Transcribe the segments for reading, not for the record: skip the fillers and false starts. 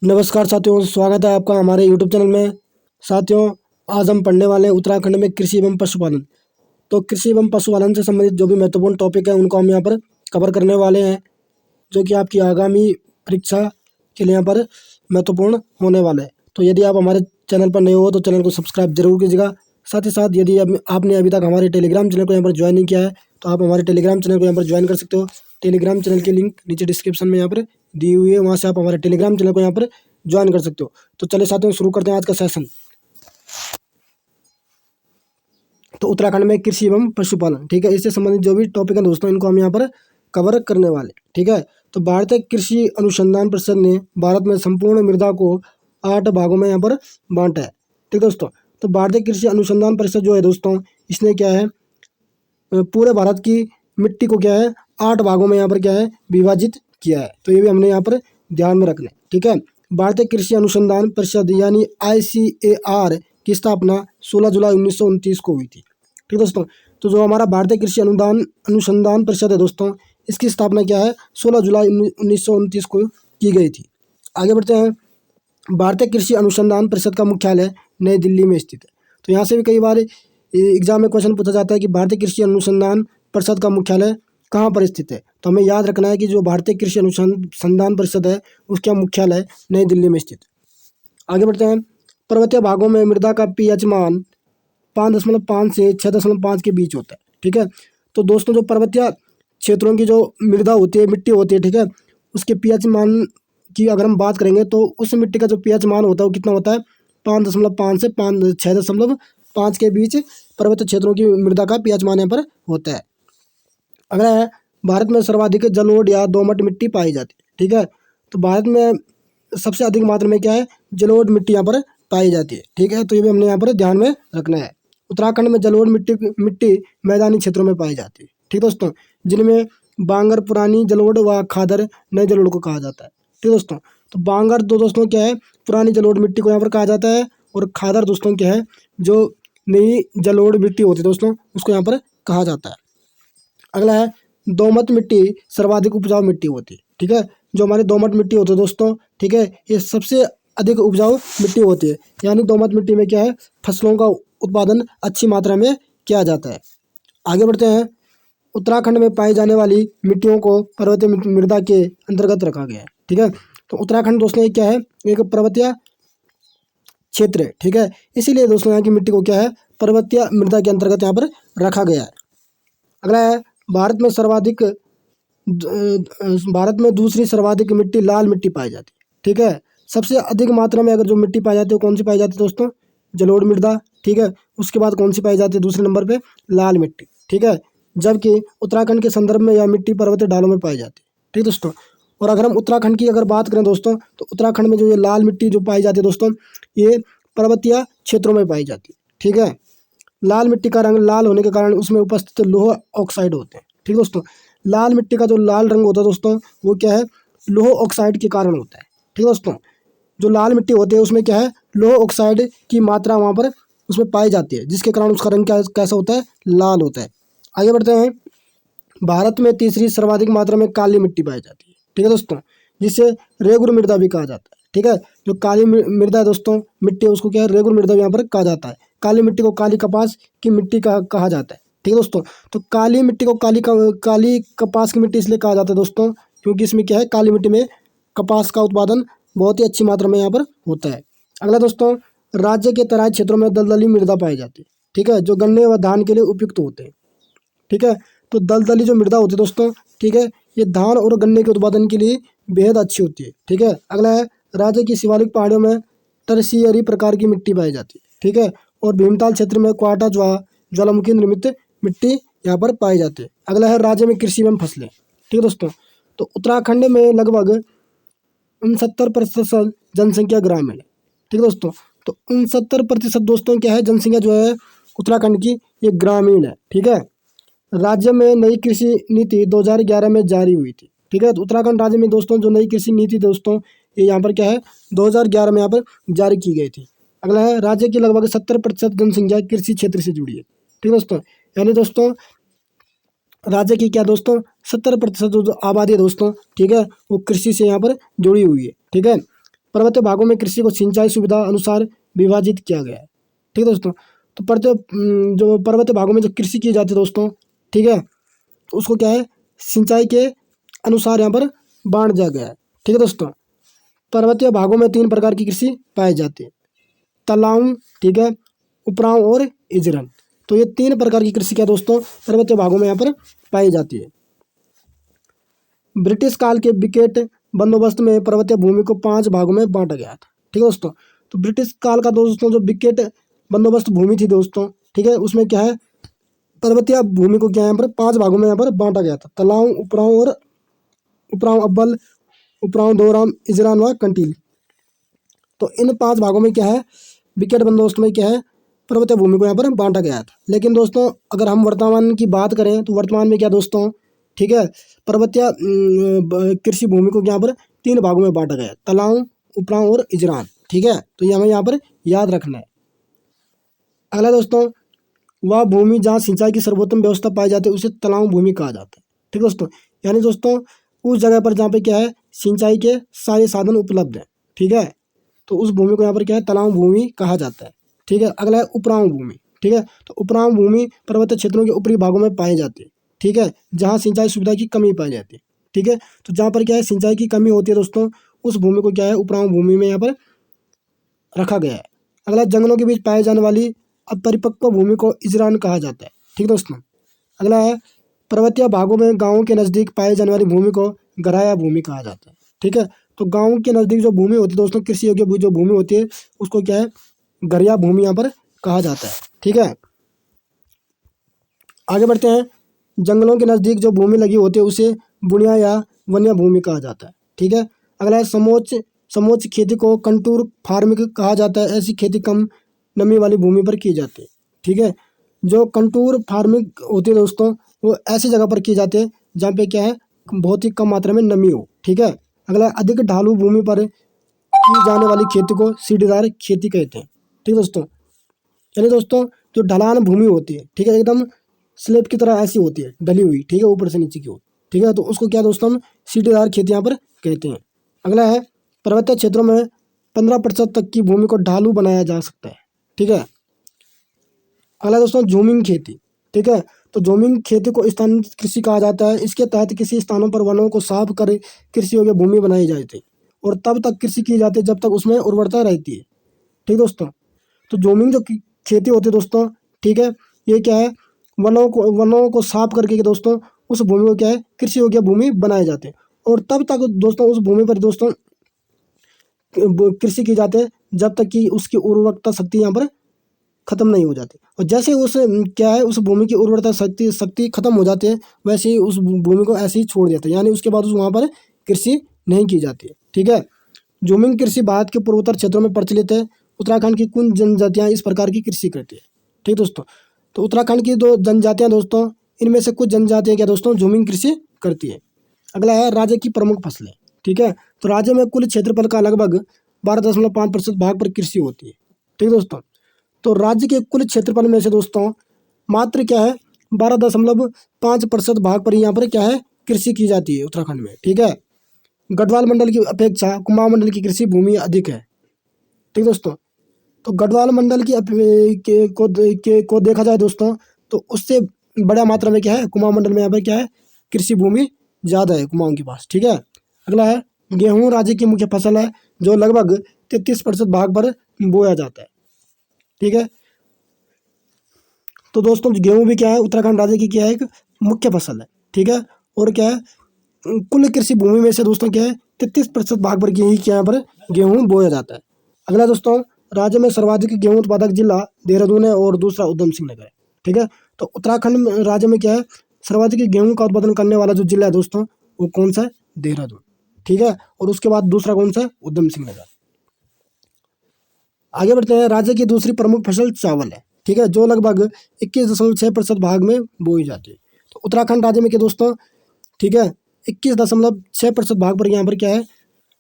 नमस्कार साथियों, स्वागत है आपका हमारे यूट्यूब चैनल में। साथियों, आज हम पढ़ने वाले हैं उत्तराखंड में कृषि एवं पशुपालन। तो कृषि एवं पशुपालन से संबंधित जो भी महत्वपूर्ण टॉपिक है उनको हम यहाँ पर कवर करने वाले हैं, जो कि आपकी आगामी परीक्षा के लिए यहाँ पर महत्वपूर्ण होने वाले हैं। तो यदि आप हमारे चैनल पर नए हो तो चैनल को सब्सक्राइब जरूर कीजिएगा। साथ ही साथ यदि आपने अभी तक हमारे टेलीग्राम चैनल को यहाँ पर ज्वाइन नहीं किया है तो आप हमारे टेलीग्राम चैनल को यहाँ पर ज्वाइन कर सकते हो। टेलीग्राम चैनल की लिंक नीचे डिस्क्रिप्शन में यहाँ पर दी हुई है, वहाँ से आप हमारे टेलीग्राम चैनल को यहाँ पर ज्वाइन कर सकते हो। तो चलिए साथियों, शुरू करते हैं आज का सेशन। तो उत्तराखंड में कृषि एवं पशुपालन, ठीक है, इससे संबंधित जो भी टॉपिक है दोस्तों, इनको हम यहाँ पर कवर करने वाले, ठीक है। तो भारतीय कृषि अनुसंधान परिषद ने भारत में संपूर्ण मृदा को 8 भागों में यहाँ पर बांटा है, ठीक है दोस्तों। तो भारतीय कृषि अनुसंधान परिषद जो है दोस्तों, इसने क्या है, पूरे भारत की मिट्टी को क्या है 8 भागों में यहाँ पर क्या है विभाजित किया है। तो ये भी हमने यहाँ पर ध्यान में रखना है, ठीक है। भारतीय कृषि अनुसंधान परिषद यानी ICAR की स्थापना 16 जुलाई 1929 को हुई थी, ठीक है दोस्तों। तो जो हमारा भारतीय कृषि अनुसंधान परिषद है दोस्तों, इसकी स्थापना क्या है 16 जुलाई 1929 को की गई थी। आगे बढ़ते हैं। भारतीय कृषि अनुसंधान परिषद का मुख्यालय नई दिल्ली में स्थित है। तो यहाँ से भी कई बार एग्जाम में क्वेश्चन पूछा जाता है कि भारतीय कृषि अनुसंधान परिषद का मुख्यालय कहाँ पर स्थित है। तो हमें याद रखना है कि जो भारतीय कृषि अनुसंधान परिषद है उसका मुख्यालय नई दिल्ली में स्थित है। आगे बढ़ते हैं। पर्वतीय भागों में मृदा का pH मान 5.5 से 6.5 के बीच होता है, ठीक है। तो दोस्तों, जो पर्वतीय क्षेत्रों की जो मृदा होती है, मिट्टी होती है, ठीक है, उसके pH मान की अगर हम बात करेंगे तो उस मिट्टी का जो pH मान होता है वो कितना होता है 5.5 से 6.5 के बीच पर्वतीय क्षेत्रों की मृदा का pH मान यहाँ पर होता है। अगला है, भारत में सर्वाधिक जलोढ़ या दोमट मिट्टी पाई जाती है, ठीक है। तो भारत में सबसे अधिक मात्रा में क्या है जलोढ़ मिट्टी यहाँ पर पाई जाती है, ठीक है। तो ये भी हमने यहाँ पर ध्यान में रखना है। उत्तराखंड में जलोढ़ मिट्टी मैदानी क्षेत्रों में पाई जाती है, ठीक दोस्तों, जिनमें बांगर पुरानी जलोढ़ व खादर नए जलोढ़ को कहा जाता है, ठीक दोस्तों। तो बांगर दोस्तों क्या है पुरानी जलोढ़ मिट्टी को यहाँ पर कहा जाता है, और खादर दोस्तों क्या है जो नई जलोढ़ मिट्टी होती है दोस्तों, उसको यहाँ पर कहा जाता है। अगला है, दोमट मिट्टी सर्वाधिक उपजाऊ मिट्टी होती है, ठीक है। जो हमारी दोमट मिट्टी होती है दोस्तों, ठीक है, ये सबसे अधिक उपजाऊ मिट्टी होती है। यानी दोमट मिट्टी में क्या है फसलों का उत्पादन अच्छी मात्रा में किया जाता है। आगे बढ़ते हैं। उत्तराखंड में पाई जाने वाली मिट्टियों को पर्वतीय मृदा के अंतर्गत रखा गया है, ठीक है। तो उत्तराखंड दोस्तों ये क्या है, एक पर्वतीय क्षेत्र है, ठीक है। इसीलिए दोस्तों यहाँ की मिट्टी को क्या है पर्वतीय मृदा के अंतर्गत यहाँ पर रखा गया है। अगला है, भारत में दूसरी सर्वाधिक मिट्टी लाल मिट्टी पाई जाती है, ठीक है। सबसे अधिक मात्रा में अगर जो मिट्टी पाई जाती है वो कौन सी पाई जाती है दोस्तों, जलोढ़ मृदा, ठीक है। उसके बाद कौन सी पाई जाती है दूसरे नंबर पे लाल मिट्टी, ठीक है। जबकि उत्तराखंड के संदर्भ में यह मिट्टी पर्वतीय ढालों में पाई जाती है, ठीक दोस्तों। और अगर हम उत्तराखंड की अगर बात करें दोस्तों, तो उत्तराखंड में जो ये लाल मिट्टी जो पाई जाती है दोस्तों, ये पर्वतीय क्षेत्रों में पाई जाती है, ठीक है। लाल मिट्टी का रंग लाल होने के कारण उसमें उपस्थित लौह ऑक्साइड होते हैं, ठीक दोस्तों। लाल मिट्टी का जो लाल रंग होता है दोस्तों, वो क्या है लौह ऑक्साइड के कारण होता है, ठीक दोस्तों। जो लाल मिट्टी होती है उसमें क्या है लौह ऑक्साइड की मात्रा वहाँ पर उसमें पाई जाती है, जिसके कारण उसका रंग कैसा होता है लाल होता है। आगे बढ़ते हैं। भारत में तीसरी सर्वाधिक मात्रा में काली मिट्टी पाई जाती है, ठीक है दोस्तों, जिसे रेगुर मृदा भी कहा जाता है, ठीक है। जो काली मृदा है दोस्तों मिट्टी है उसको क्या है रेगुर मृदा भी यहाँ पर कहा जाता है। काली मिट्टी को काली कपास की मिट्टी कहा जाता है, ठीक है दोस्तों। तो काली मिट्टी को काली कपास की मिट्टी इसलिए कहा जाता है दोस्तों, क्योंकि इसमें क्या है काली मिट्टी में कपास का उत्पादन बहुत ही अच्छी मात्रा में यहाँ पर होता है। अगला दोस्तों, राज्य के तराई क्षेत्रों में दलदली मृदा पाई जाती है, ठीक है, जो गन्ने व धान के लिए उपयुक्त होते हैं, ठीक है। तो दलदली जो मृदा होती है दोस्तों, ठीक है, ये धान और गन्ने के उत्पादन के लिए बेहद अच्छी होती है, ठीक है। अगला है, राज्य की शिवालिक पहाड़ियों में टर्शियरी प्रकार की मिट्टी पाई जाती है, ठीक है। और भीमताल क्षेत्र में क्वाटा ज्वालामुखी निर्मित मिट्टी यहाँ पर पाई जाती है। अगला है, राज्य में कृषि एवं फसलें, ठीक है दोस्तों। तो उत्तराखंड में लगभग 69% जनसंख्या ग्रामीण है, ठीक है दोस्तों। तो 69% दोस्तों क्या है जनसंख्या जो है उत्तराखंड की ये ग्रामीण है, ठीक है। राज्य में नई कृषि नीति 2011 में जारी हुई थी, ठीक है। तो उत्तराखंड राज्य में दोस्तों जो नई कृषि नीति दोस्तों ये यहाँ पर क्या है 2011 में यहाँ पर जारी की गई थी। अगला है, राज्य की लगभग 70% जनसंख्या कृषि क्षेत्र से जुड़ी है, ठीक है दोस्तों। यानी दोस्तों राज्य की क्या दोस्तों 70% जो आबादी है दोस्तों, ठीक है, वो कृषि से यहाँ पर जुड़ी हुई है, ठीक है। पर्वतीय भागों में कृषि को सिंचाई सुविधा अनुसार विभाजित किया गया है। ठीक है दोस्तों, तो जो पर्वतीय भागों में जो कृषि की जाती है दोस्तों, ठीक है, तो उसको क्या है, सिंचाई के अनुसार यहाँ पर बांट दिया गया है। ठीक है दोस्तों, पर्वतीय भागों में 3 प्रकार की कृषि पाई जाती है, तलाऊ, ठीक है, उपराव और इजरन। तो ये 3 प्रकार की कृषि क्या दोस्तों पर्वतीय भागों में यहाँ पर पाई जाती है। ब्रिटिश काल के विकेट बंदोबस्त में पर्वतीय भूमि को 5 भागों में बांटा गया था। ठीक है दोस्तों, तो ब्रिटिश काल का दोस्तों जो विकेट बंदोबस्त भूमि थी दोस्तों, ठीक है, उसमें क्या है, पर्वतीय भूमि को क्या है यहाँ पर 5 भागों में यहाँ पर बांटा गया था, तलाऊ, उपराव और उपराव अव्वल, उपराव दोराम, इजरान व कंटील। तो इन 5 भागों में क्या है, विकेट बंदोबस्त में क्या है, पर्वतीय भूमि को यहाँ पर बांटा गया था। लेकिन दोस्तों अगर हम वर्तमान की बात करें तो वर्तमान में क्या दोस्तों, ठीक है, पर्वतीय कृषि भूमि को यहाँ पर 3 भागों में बांटा गया है, तलाऊ, उपराव और इजरान। ठीक है, तो ये हमें यहाँ पर याद रखना है। अगला दोस्तों, वह भूमि जहाँ सिंचाई की सर्वोत्तम व्यवस्था पाई जाती है उसे तलाऊ भूमि कहा जाता है। ठीक है दोस्तों, यानी दोस्तों उस जगह पर जहाँ पे क्या है, सिंचाई के सारे साधन उपलब्ध हैं। ठीक है, तो उस भूमि को यहाँ पर क्या है, तलाऊ भूमि कहा जाता है। ठीक है, अगला है उपराम भूमि। ठीक है, तो उपराम भूमि पर्वतीय क्षेत्रों के ऊपरी भागों में पाई जाती है। ठीक है, जहाँ सिंचाई सुविधा की कमी पाई जाती है। ठीक है, तो जहाँ पर क्या है, सिंचाई की कमी होती है दोस्तों, उस भूमि को क्या है, उपराम भूमि में यहाँ पर रखा गया है। अगला, जंगलों के बीच पाए जाने वाली अपरिपक्व भूमि को इजरान कहा जाता है। ठीक है दोस्तों, अगला है, पर्वतीय भागों में गाँव के नज़दीक पाई जाने वाली भूमि को गराया भूमि कहा जाता है। ठीक है, तो गाँव के नज़दीक जो भूमि होती है दोस्तों, कृषि योग्य जो भूमि होती है, उसको क्या है, गरिया भूमि यहाँ पर कहा जाता है। ठीक है, आगे बढ़ते हैं। जंगलों के नज़दीक जो भूमि लगी होती है उसे बुनिया या वन्य भूमि कहा जाता है। ठीक है, अगला है, समोच्च खेती को कंटूर फार्मिंग कहा जाता है। ऐसी खेती कम नमी वाली भूमि पर की जाती है। ठीक है, जो कंटूर फार्मिंग होती है दोस्तों, वो ऐसी जगह पर की जाती है जहाँ पे क्या है, बहुत ही कम मात्रा में नमी हो। ठीक है, अगला, अधिक ढालू भूमि पर की जाने वाली खेती को सीढ़ीदार खेती कहते हैं। ठीक है दोस्तों, यानी दोस्तों जो ढलान भूमि होती है, ठीक है, एकदम स्लेब की तरह ऐसी होती है, ढली हुई, ठीक है, ऊपर से नीचे की ओर। ठीक है, तो उसको क्या दोस्तों हम सीढ़ीदार खेती यहाँ पर कहते हैं। अगला है, पर्वतीय क्षेत्रों में 15% तक की भूमि को ढालू बनाया जा सकता है। ठीक है, अगला दोस्तों, झूमिंग खेती। ठीक है, तो झूमिंग खेती को स्थानीय कृषि कहा जाता है। इसके तहत किसी स्थानों पर वनों को साफ कर कृषि योग्य भूमि बनाई जाती है और तब तक कृषि की जाती है जब तक उसमें उर्वरता रहती है। ठीक दोस्तों, तो झूमिंग जो खेती होती है दोस्तों, ठीक है, ये क्या है, वनों को साफ करके दोस्तों उस भूमि को क्या है, कृषि योग्य भूमि बनाए जाते हैं और तब तक दोस्तों उस भूमि पर दोस्तों कृषि की जाती है जब तक कि उसकी उर्वरकता शक्ति यहाँ पर खत्म नहीं हो जाती। और जैसे उस क्या है, उस भूमि की उर्वरता शक्ति खत्म हो जाती है, वैसे ही उस भूमि को ऐसे ही छोड़ देते हैं, यानी उसके बाद वहाँ पर कृषि नहीं की जाती है। ठीक है, झूमिंग कृषि भारत के पूर्वोत्तर क्षेत्रों में प्रचलित है। उत्तराखंड की कुछ जनजातियाँ इस प्रकार की कृषि करती है। ठीक दोस्तों, तो उत्तराखंड की 2 जनजातियाँ दोस्तों, इनमें से कुछ जनजातियाँ क्या दोस्तों झूमिंग कृषि करती है। अगला है, राज्य की प्रमुख फसलें। ठीक है, तो राज्य में कुल क्षेत्रफल का लगभग 12.5% भाग पर कृषि होती है। ठीक दोस्तों, तो राज्य के कुल क्षेत्रफल में से दोस्तों मात्र क्या है, 12.5% भाग पर यहाँ पर क्या है, कृषि की जाती है उत्तराखंड में। ठीक है, गढ़वाल मंडल की अपेक्षा कुमाऊं मंडल की कृषि भूमि अधिक है। ठीक दोस्तों, तो गढ़वाल मंडल की को देखा जाए दोस्तों, तो उससे बड़ा मात्रा में क्या है, कुमाऊं मंडल में यहाँ पर क्या है, कृषि भूमि ज़्यादा है कुमाऊं के पास। ठीक है, अगला है, गेहूँ राज्य की मुख्य फसल है जो लगभग 33% भाग पर बोया जाता है। ठीक है, तो दोस्तों गेहूँ भी क्या है, उत्तराखंड राज्य की क्या है, एक मुख्य फसल है। ठीक है, और क्या है, कुल कृषि भूमि में से दोस्तों क्या है, 33% भाग पर ही क्या यहाँ पर गेहूँ बोया जाता है। अगला दोस्तों, राज्य में सर्वाधिक गेहूँ उत्पादक जिला देहरादून है और दूसरा उधम सिंह नगर है। ठीक है, तो उत्तराखंड में राज्य में क्या है, सर्वाधिक गेहूँ का उत्पादन करने वाला जो जिला है दोस्तों, वो कौन सा है, देहरादून। ठीक है, और उसके बाद दूसरा कौन सा है, उधम सिंह नगर। आगे बढ़ते हैं, राज्य की दूसरी प्रमुख फसल चावल है। ठीक है, जो लगभग 21.6% भाग में बोई जाती है। तो उत्तराखंड राज्य में क्या दोस्तों, ठीक है, 21.6% भाग पर यहाँ पर क्या है,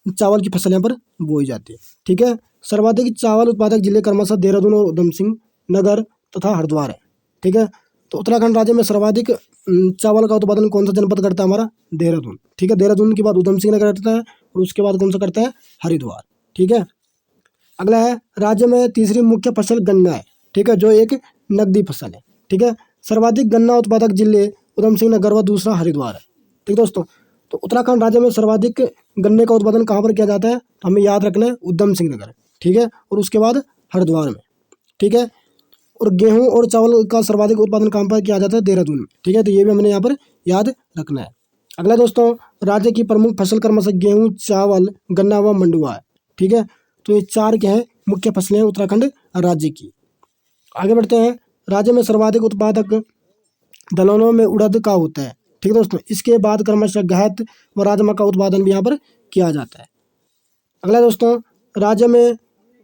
चावल की फसल यहाँ पर बोई जाती है। ठीक है, सर्वाधिक चावल उत्पादक जिले क्रमशः देहरादून और उधम सिंह नगर तथा हरिद्वार है। ठीक है, तो उत्तराखंड राज्य में सर्वाधिक चावल का उत्पादन कौन सा जनपद करता है, हमारा देहरादून। ठीक है, देहरादून के बाद उधम सिंह नगर करता है और उसके बाद कौन सा करता है, हरिद्वार। ठीक है। अगला है राज्य में तीसरी मुख्य फसल गन्ना है, ठीक है, जो एक नकदी फसल है, ठीक है। सर्वाधिक गन्ना उत्पादक जिले उधम सिंह नगर व दूसरा हरिद्वार है, ठीक है दोस्तों। तो उत्तराखंड राज्य में सर्वाधिक गन्ने का उत्पादन कहाँ पर किया जाता है, तो हमें याद रखना है उधम सिंह नगर, ठीक है, और उसके बाद हरिद्वार में, ठीक है। और गेहूं और चावल का सर्वाधिक उत्पादन कहाँ पर किया जाता है, देहरादून में, ठीक है। तो ये भी हमने यहाँ पर याद रखना है। अगला दोस्तों, राज्य की प्रमुख फसल क्रमशः गेहूं, चावल, गन्ना व मंडुआ है, ठीक है। तो ये चार क्या है, मुख्य फसलें हैं उत्तराखंड राज्य की। आगे बढ़ते हैं, राज्य में सर्वाधिक उत्पादक दलहनों में उड़द का होता है, ठीक है दोस्तों। इसके बाद क्रमशः गहत व राजमा का उत्पादन भी यहाँ पर किया जाता है। अगला दोस्तों, राज्य में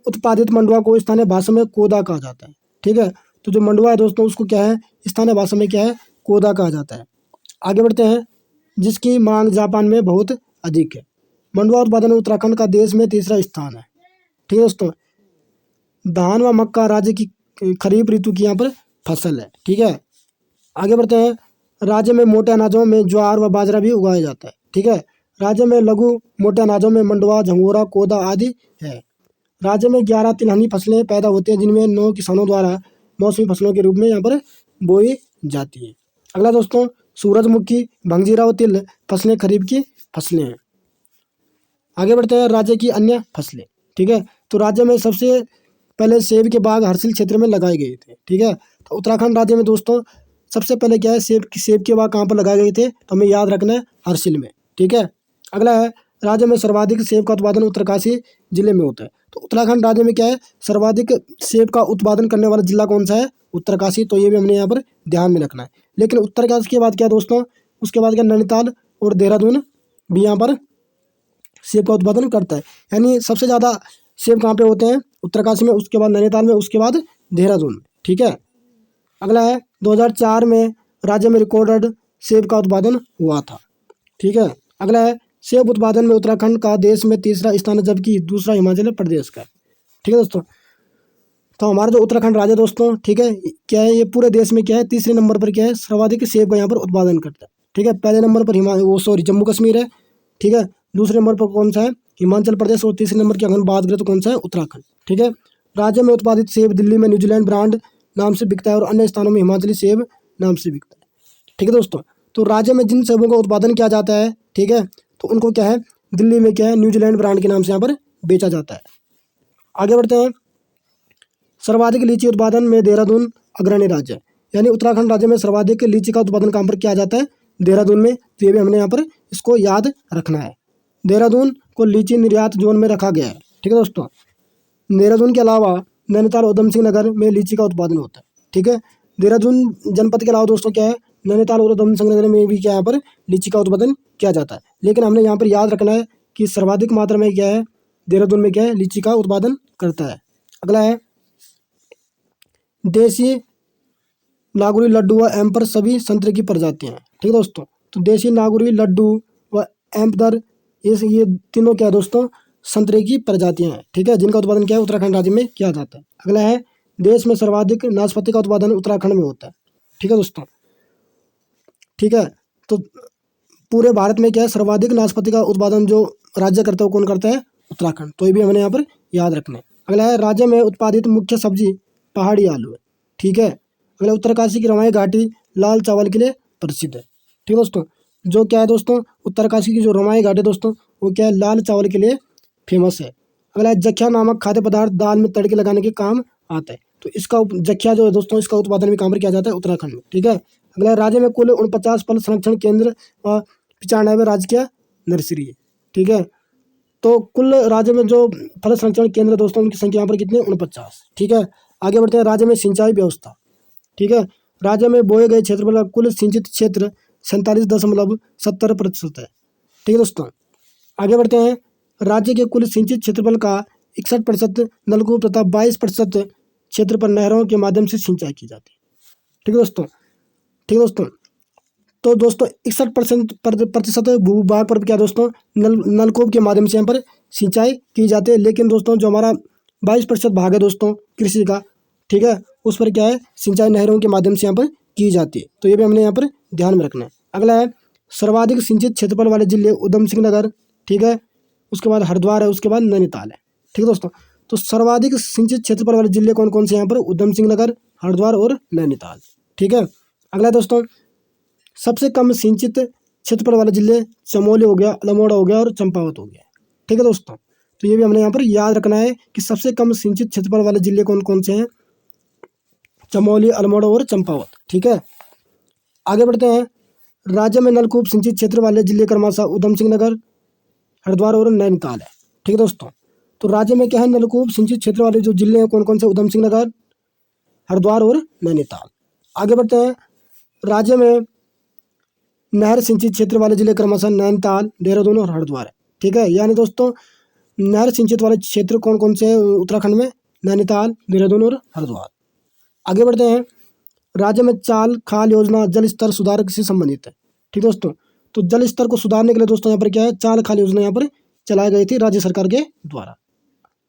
उत्पादित मंडुआ को स्थानीय भाषा में कोदा कहा जाता है, ठीक है। तो जो मंडुआ है दोस्तों, उसको क्या है, स्थानीय भाषा में क्या है, कोदा कहा जाता है। आगे बढ़ते हैं, जिसकी मांग जापान में बहुत अधिक है। मंडुआ उत्पादन में उत्तराखंड का देश में तीसरा स्थान है, ठीक है दोस्तों। धान व मक्का राज्य की खरीफ ऋतु की यहाँ पर फसल है, ठीक है। आगे बढ़ते हैं, राज्य में मोटे अनाजों में ज्वार व बाजरा भी उगाया जाता है, ठीक है। राज्य में लघु मोटे अनाजों में मंडुआ, झंगोरा, कोदा आदि है। राज्य में 11 तिलहनी फसलें पैदा होती हैं, जिनमें 9 किसानों द्वारा मौसमी फसलों के रूप में यहाँ पर बोई जाती है। अगला दोस्तों, सूरजमुखी, भंगजीरा व तिल फसलें खरीफ की फसलें हैं। आगे बढ़ते हैं, राज्य की अन्य फसलें, ठीक है। तो राज्य में सबसे पहले सेब के बाग हरसिल क्षेत्र में लगाए गए थे, ठीक है। तो उत्तराखंड राज्य में दोस्तों सबसे पहले क्या है, सेब के बाग कहाँ पर लगाए गए थे, तो हमें याद रखना है हरसिल में, ठीक है। अगला है, राज्य में सर्वाधिक सेब का उत्पादन उत्तरकाशी जिले में होता है। तो उत्तराखंड राज्य में क्या है, सर्वाधिक सेब का उत्पादन करने वाला जिला कौन सा है, उत्तरकाशी। तो ये भी हमने यहाँ पर ध्यान में रखना है। लेकिन उत्तरकाशी के बाद क्या दोस्तों, उसके बाद क्या नैनीताल और देहरादून भी यहाँ पर सेब का उत्पादन करता है। यानी सबसे ज़्यादा सेब कहाँ पे होते हैं, उत्तरकाशी में, उसके बाद नैनीताल में, उसके बाद देहरादून, ठीक है। अगला है, 2004 में राज्य में रिकॉर्डेड सेब का उत्पादन हुआ था, ठीक है। अगला है, सेब उत्पादन में उत्तराखंड का देश में तीसरा स्थान है, जबकि दूसरा हिमाचल प्रदेश का, ठीक है दोस्तों। तो हमारा जो उत्तराखंड राज्य दोस्तों, ठीक है, क्या है, ये पूरे देश में क्या है, तीसरे नंबर पर क्या है, सर्वाधिक सेब का यहाँ पर उत्पादन करता है, ठीक है। पहले नंबर पर जम्मू कश्मीर है, ठीक है। दूसरे नंबर पर कौन सा है, हिमाचल प्रदेश। और तीसरे नंबर की अगर बात करें तो कौन सा है, उत्तराखंड, ठीक है। राज्य में उत्पादित सेब दिल्ली में न्यूजीलैंड ब्रांड नाम से बिकता है और अन्य स्थानों में हिमाचली सेब नाम से बिकता है, ठीक है दोस्तों। तो राज्य में जिन सेबों का उत्पादन किया जाता है, ठीक है, तो उनको क्या है, दिल्ली में क्या है, न्यूजीलैंड ब्रांड के नाम से यहाँ पर बेचा जाता है। आगे बढ़ते हैं, सर्वाधिक लीची उत्पादन में देहरादून अग्रणी राज्य है। यानी उत्तराखंड राज्य में सर्वाधिक लीची का उत्पादन कहाँ पर किया जाता है, देहरादून में। तो ये भी हमने यहाँ पर इसको याद रखना है। देहरादून को लीची निर्यात जोन में रखा गया है, ठीक है दोस्तों। देहरादून के अलावा नैनीताल, उधम सिंह नगर में लीची का उत्पादन होता है, ठीक है। देहरादून जनपद के अलावा दोस्तों क्या है, नैनीताल और उधम सिंह नगर में भी क्या यहाँ पर लीची का उत्पादन किया जाता है। लेकिन हमने यहाँ पर याद रखना है कि सर्वाधिक मात्रा में क्या है, देहरादून में क्या है, लीची का उत्पादन करता है। अगला है, देसी नागुरी, लड्डू व एम्पर सभी संतरे की प्रजातियां हैं, ठीक है दोस्तों। तो देसी नागुरी, लड्डू व एम्पर ये तीनों क्या है दोस्तों, संतरे की प्रजातियां हैं, ठीक है, जिनका उत्पादन क्या है, उत्तराखंड राज्य में किया जाता है। अगला है, देश में सर्वाधिक नाशपाती का उत्पादन उत्तराखंड में होता है, ठीक है दोस्तों, ठीक है। तो पूरे भारत में क्या है, सर्वाधिक नाशपाती का उत्पादन जो राज्य करता है वो कौन करता है, उत्तराखंड। तो ये भी हमने यहाँ पर याद रखना है। अगला है, राज्य में उत्पादित मुख्य सब्जी पहाड़ी आलू है, ठीक है। अगला, उत्तरकाशी की रवाई घाटी लाल चावल के लिए प्रसिद्ध है, ठीक है दोस्तों। जो क्या है दोस्तों, उत्तरकाशी की जो रवाई घाटी है दोस्तों, वो क्या है, लाल चावल के लिए फेमस है। अगला, जख्या नामक खाद्य पदार्थ दाल में तड़के लगाने के काम आता है। तो इसका जख्या जो है दोस्तों, इसका उत्पादन भी कहाँ पर किया जाता है, उत्तराखंड में, ठीक है। अगला, राज्य में कुल 49 फल संरक्षण केंद्र व 95 राजकीय नर्सरी है, ठीक है। तो कुल राज्य में जो फल संरक्षण केंद्र दोस्तों, उनकी संख्या यहाँ पर कितनी है, 49, ठीक है। आगे बढ़ते हैं, राज्य में सिंचाई व्यवस्था, ठीक है। राज्य में बोए गए क्षेत्रफल का कुल सिंचित क्षेत्र 47.70% है, ठीक है दोस्तों। आगे बढ़ते हैं, राज्य के कुल सिंचित क्षेत्रफल का 61% नलकूप तथा 22% क्षेत्र पर नहरों के माध्यम से सिंचाई की जाती है, ठीक है दोस्तों, ठीक है दोस्तों। तो दोस्तों 61% भूभाग पर क्या दोस्तों, नलकूप के माध्यम से यहाँ पर सिंचाई की जाती है। लेकिन दोस्तों जो हमारा 22% भाग है दोस्तों कृषि का, ठीक है, उस पर क्या है, सिंचाई नहरों के माध्यम से यहाँ पर की जाती है। तो ये भी हमने यहाँ पर ध्यान में रखना है। अगला है, सर्वाधिक सिंचित क्षेत्रफल वाले जिले उधम सिंह नगर, ठीक है, उसके बाद हरिद्वार है, उसके बाद नैनीताल है, ठीक है दोस्तों। तो सर्वाधिक सिंचित क्षेत्रफल वाले जिले कौन कौन से यहाँ पर? उधम सिंह नगर, हरिद्वार और नैनीताल। ठीक है। अगला दोस्तों, सबसे कम सिंचित क्षेत्रफल वाले जिले चमोली हो गया, अल्मोड़ा हो गया और चंपावत हो गया। ठीक है दोस्तों, तो ये भी हमने यहाँ पर याद रखना है कि सबसे कम सिंचित क्षेत्रफल वाले जिले कौन कौन से हैं? चमोली, अल्मोड़ा और चंपावत। ठीक है। आगे बढ़ते हैं। राज्य में नलकूप सिंचित क्षेत्र वाले जिले क्रमशः उधम सिंह नगर, हरिद्वार और नैनीताल है। ठीक है दोस्तों, तो राज्य में क्या है? नलकूप सिंचित क्षेत्र वाले जो जिले हैं कौन कौन से? उधम सिंह नगर, हरिद्वार और नैनीताल। आगे बढ़ते हैं। राज्य में नहर सिंचित क्षेत्र वाले जिले क्रमशः नैनीताल, देहरादून और हरिद्वार है। ठीक है। यानी दोस्तों नहर सिंचित वाले क्षेत्र कौन कौन से हैं उत्तराखंड में? नैनीताल, देहरादून और हरिद्वार। आगे बढ़ते हैं। राज्य में चाल खाल योजना जल स्तर सुधार से संबंधित है। ठीक दोस्तों, तो जल स्तर को सुधारने के लिए दोस्तों यहाँ पर क्या है? चाल खाल योजना यहाँ पर चलाई गई थी राज्य सरकार के द्वारा।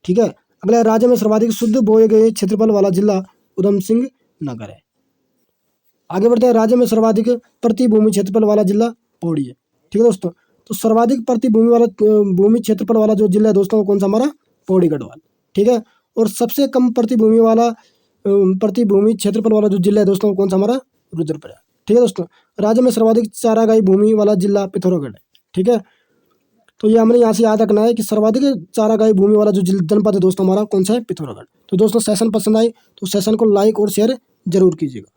ठीक है। अगला, राज्य में सर्वाधिक शुद्ध बोए गए क्षेत्रफल वाला जिला उधम सिंह नगर है। आगे बढ़ते हैं। राज्य में सर्वाधिक प्रति भूमि क्षेत्रफल वाला जिला पौड़ी है। ठीक है दोस्तों, तो सर्वाधिक प्रति भूमि वाला भूमि क्षेत्रफल वाला जो जिला है दोस्तों वो कौन सा? हमारा पौड़ी गढ़वाल। ठीक है। और सबसे कम प्रति भूमि क्षेत्रफल वाला जो जिला है दोस्तों वो कौन सा? हमारा रुद्रप्रयाग। ठीक है दोस्तों, राज्य में सर्वाधिक चारागाही भूमि वाला जिला पिथौरागढ़ है। ठीक है। तो ये हमने यहाँ से याद रखना है कि सर्वाधिक चारागाही भूमि वाला जो जनपद है दोस्तों हमारा कौन सा है? पिथौरागढ़। तो दोस्तों सेशन पसंद आए तो सेशन को लाइक और शेयर जरूर कीजिएगा।